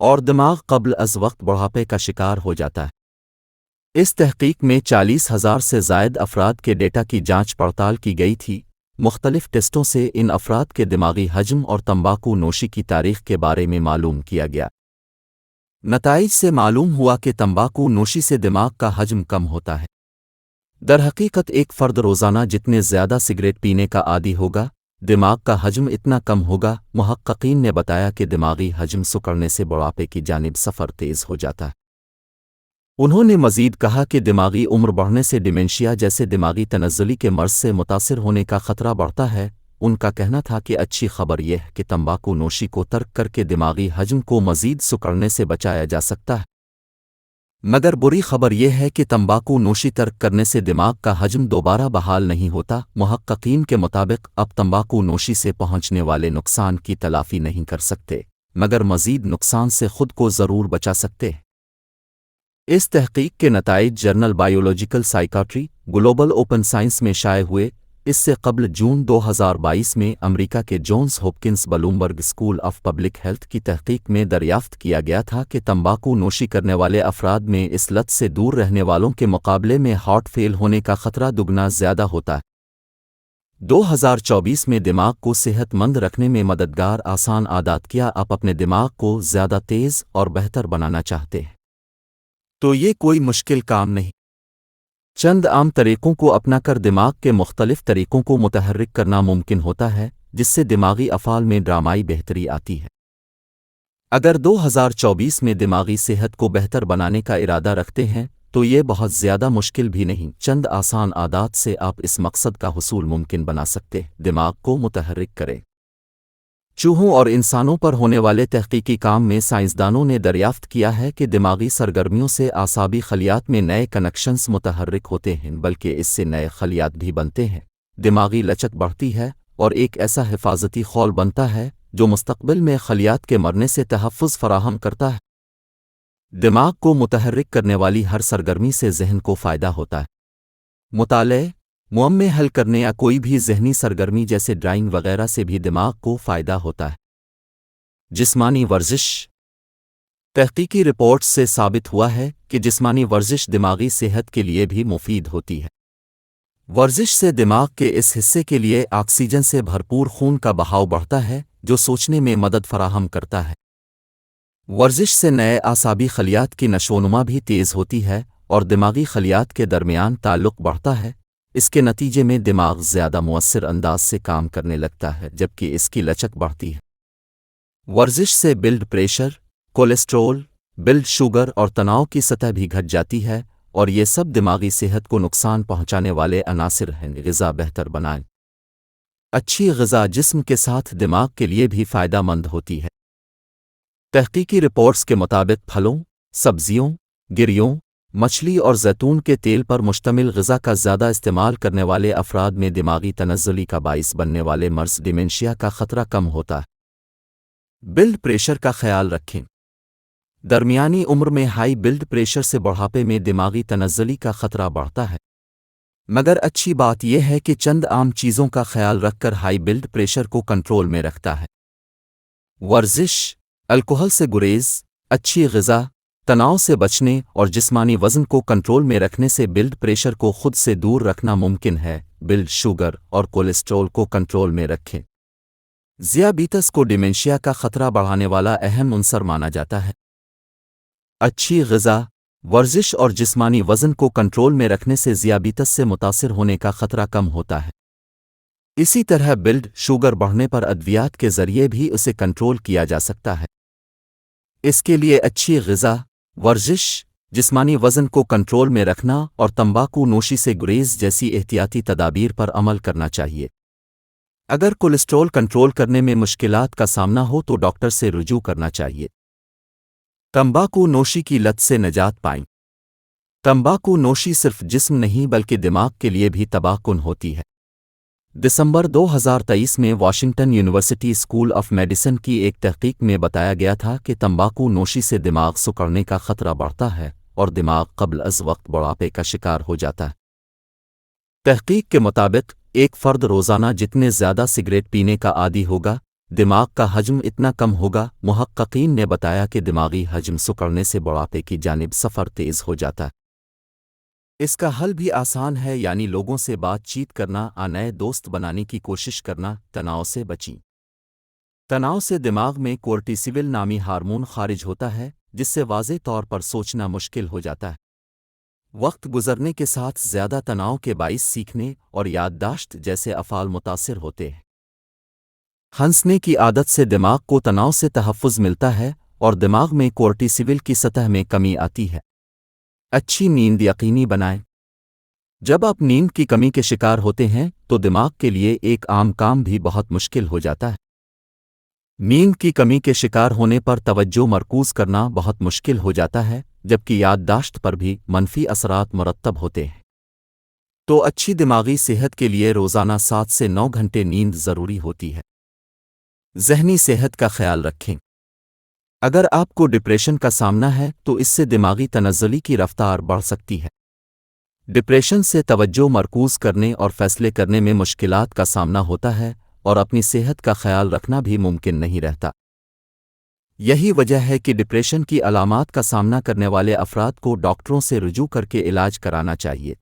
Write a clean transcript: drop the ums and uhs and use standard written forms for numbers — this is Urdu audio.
اور دماغ قبل از وقت بڑھاپے کا شکار ہو جاتا ہے۔ اس تحقیق میں 40,000 سے زائد افراد کے ڈیٹا کی جانچ پڑتال کی گئی تھی۔ مختلف ٹیسٹوں سے ان افراد کے دماغی حجم اور تمباکو نوشی کی تاریخ کے بارے میں معلوم کیا گیا۔ نتائج سے معلوم ہوا کہ تمباکو نوشی سے دماغ کا حجم کم ہوتا ہے۔ درحقیقت ایک فرد روزانہ جتنے زیادہ سگریٹ پینے کا عادی ہوگا، دماغ کا حجم اتنا کم ہوگا۔ محققین نے بتایا کہ دماغی حجم سکڑنے سے بڑھاپے کی جانب سفر تیز ہو جاتا ہے۔ انہوں نے مزید کہا کہ دماغی عمر بڑھنے سے ڈیمنشیا جیسے دماغی تنزلی کے مرض سے متاثر ہونے کا خطرہ بڑھتا ہے۔ ان کا کہنا تھا کہ اچھی خبر یہ ہے کہ تمباکو نوشی کو ترک کر کے دماغی حجم کو مزید سکڑنے سے بچایا جا سکتا ہے، مگر بری خبر یہ ہے کہ تمباکو نوشی ترک کرنے سے دماغ کا حجم دوبارہ بحال نہیں ہوتا۔ محققین کے مطابق اب تمباکو نوشی سے پہنچنے والے نقصان کی تلافی نہیں کر سکتے، مگر مزید نقصان سے خود کو ضرور بچا سکتے ہیں۔ اس تحقیق کے نتائج journal biological psychiatry global open science میں شائع ہوئے۔ اس سے قبل جون 2022 میں امریکہ کے Jones Hopkins Bloomberg school of public health کی تحقیق میں دریافت کیا گیا تھا کہ تمباکو نوشی کرنے والے افراد میں اس لت سے دور رہنے والوں کے مقابلے میں ہارٹ فیل ہونے کا خطرہ دگنا زیادہ ہوتا ہے۔ 2024 میں دماغ کو صحت مند رکھنے میں مددگار آسان عادات کیا آپ اپنے دماغ کو زیادہ تیز اور بہتر بنانا چاہتے ہیں تو یہ کوئی مشکل کام نہیں۔ چند عام طریقوں کو اپنا کر دماغ کے مختلف طریقوں کو متحرک کرنا ممکن ہوتا ہے، جس سے دماغی افعال میں ڈرامائی بہتری آتی ہے۔ اگر 2024 میں دماغی صحت کو بہتر بنانے کا ارادہ رکھتے ہیں تو یہ بہت زیادہ مشکل بھی نہیں۔ چند آسان عادات سے آپ اس مقصد کا حصول ممکن بنا سکتے ہیں۔ دماغ کو متحرک کریں۔ چوہوں اور انسانوں پر ہونے والے تحقیقی کام میں سائنسدانوں نے دریافت کیا ہے کہ دماغی سرگرمیوں سے اعصابی خلیات میں نئے کنکشنز متحرک ہوتے ہیں، بلکہ اس سے نئے خلیات بھی بنتے ہیں۔ دماغی لچک بڑھتی ہے اور ایک ایسا حفاظتی خول بنتا ہے جو مستقبل میں خلیات کے مرنے سے تحفظ فراہم کرتا ہے۔ دماغ کو متحرک کرنے والی ہر سرگرمی سے ذہن کو فائدہ ہوتا ہے۔ مطالعے، معمے حل کرنے یا کوئی بھی ذہنی سرگرمی جیسے ڈرائنگ وغیرہ سے بھی دماغ کو فائدہ ہوتا ہے۔ جسمانی ورزش۔ تحقیقی رپورٹس سے ثابت ہوا ہے کہ جسمانی ورزش دماغی صحت کے لیے بھی مفید ہوتی ہے۔ ورزش سے دماغ کے اس حصے کے لیے آکسیجن سے بھرپور خون کا بہاؤ بڑھتا ہے جو سوچنے میں مدد فراہم کرتا ہے۔ ورزش سے نئے اعصابی خلیات کی نشوونما بھی تیز ہوتی ہے اور دماغی خلیات کے درمیان تعلق بڑھتا ہے۔ اس کے نتیجے میں دماغ زیادہ مؤثر انداز سے کام کرنے لگتا ہے جبکہ اس کی لچک بڑھتی ہے۔ ورزش سے blood pressure, cholesterol, blood sugar اور تناؤ کی سطح بھی گھٹ جاتی ہے، اور یہ سب دماغی صحت کو نقصان پہنچانے والے عناصر ہیں۔ غذا بہتر بنائیں۔ اچھی غذا جسم کے ساتھ دماغ کے لیے بھی فائدہ مند ہوتی ہے۔ تحقیقی رپورٹس کے مطابق پھلوں، سبزیوں، گریوں، مچھلی اور زیتون کے تیل پر مشتمل غذا کا زیادہ استعمال کرنے والے افراد میں دماغی تنزلی کا باعث بننے والے مرض ڈیمنشیا کا خطرہ کم ہوتا ہے۔ بلڈ پریشر کا خیال رکھیں۔ درمیانی عمر میں ہائی بلڈ پریشر سے بڑھاپے میں دماغی تنزلی کا خطرہ بڑھتا ہے، مگر اچھی بات یہ ہے کہ چند عام چیزوں کا خیال رکھ کر ہائی بلڈ پریشر کو کنٹرول میں رکھتا ہے۔ ورزش، الکحل سے گریز، اچھی غذا، تناؤ سے بچنے اور جسمانی وزن کو کنٹرول میں رکھنے سے بلڈ پریشر کو خود سے دور رکھنا ممکن ہے۔ بلڈ شوگر اور کولیسٹرول کو کنٹرول میں رکھیں۔ ذیابیطس کو ڈیمنشیا کا خطرہ بڑھانے والا اہم عنصر مانا جاتا ہے۔ اچھی غذا، ورزش اور جسمانی وزن کو کنٹرول میں رکھنے سے ذیابیطس سے متاثر ہونے کا خطرہ کم ہوتا ہے۔ اسی طرح بلڈ شوگر بڑھنے پر ادویات کے ذریعے بھی اسے کنٹرول کیا جا سکتا ہے۔ اس کے لیے اچھی غذا، ورزش، جسمانی وزن کو کنٹرول میں رکھنا اور تمباکو نوشی سے گریز جیسی احتیاطی تدابیر پر عمل کرنا چاہیے۔ اگر کولیسٹرول کنٹرول کرنے میں مشکلات کا سامنا ہو تو ڈاکٹر سے رجوع کرنا چاہیے۔ تمباکو نوشی کی لت سے نجات پائیں۔ تمباکو نوشی صرف جسم نہیں بلکہ دماغ کے لیے بھی تباہ کن ہوتی ہے۔ دسمبر 2023 میں Washington university school of medicine کی ایک تحقیق میں بتایا گیا تھا کہ تمباکو نوشی سے دماغ سکڑنے کا خطرہ بڑھتا ہے اور دماغ قبل از وقت بڑھاپے کا شکار ہو جاتا ہے۔ تحقیق کے مطابق ایک فرد روزانہ جتنے زیادہ سگریٹ پینے کا عادی ہوگا، دماغ کا حجم اتنا کم ہوگا۔ محققین نے بتایا کہ دماغی حجم سکڑنے سے بڑھاپے کی جانب سفر تیز ہو جاتا ہے۔ اس کا حل بھی آسان ہے، یعنی لوگوں سے بات چیت کرنا، نئے دوست بنانے کی کوشش کرنا، تناؤ سے بچیں۔ تناؤ سے دماغ میں کورٹیسول نامی ہارمون خارج ہوتا ہے، جس سے واضح طور پر سوچنا مشکل ہو جاتا ہے۔ وقت گزرنے کے ساتھ زیادہ تناؤ کے باعث سیکھنے اور یادداشت جیسے افعال متاثر ہوتے ہیں۔ ہنسنے کی عادت سے دماغ کو تناؤ سے تحفظ ملتا ہے اور دماغ میں کورٹیسول کی سطح میں کمی آتی ہے۔ اچھی نیند یقینی بنائیں۔ جب آپ نیند کی کمی کے شکار ہوتے ہیں تو دماغ کے لیے ایک عام کام بھی بہت مشکل ہو جاتا ہے۔ نیند کی کمی کے شکار ہونے پر توجہ مرکوز کرنا بہت مشکل ہو جاتا ہے، جبکہ یادداشت پر بھی منفی اثرات مرتب ہوتے ہیں۔ تو اچھی دماغی صحت کے لیے روزانہ 7 سے 9 گھنٹے نیند ضروری ہوتی ہے۔ ذہنی صحت کا خیال رکھیں۔ اگر آپ کو ڈپریشن کا سامنا ہے تو اس سے دماغی تنزلی کی رفتار بڑھ سکتی ہے۔ ڈپریشن سے توجہ مرکوز کرنے اور فیصلے کرنے میں مشکلات کا سامنا ہوتا ہے اور اپنی صحت کا خیال رکھنا بھی ممکن نہیں رہتا۔ یہی وجہ ہے کہ ڈپریشن کی علامات کا سامنا کرنے والے افراد کو ڈاکٹروں سے رجوع کر کے علاج کرانا چاہیے۔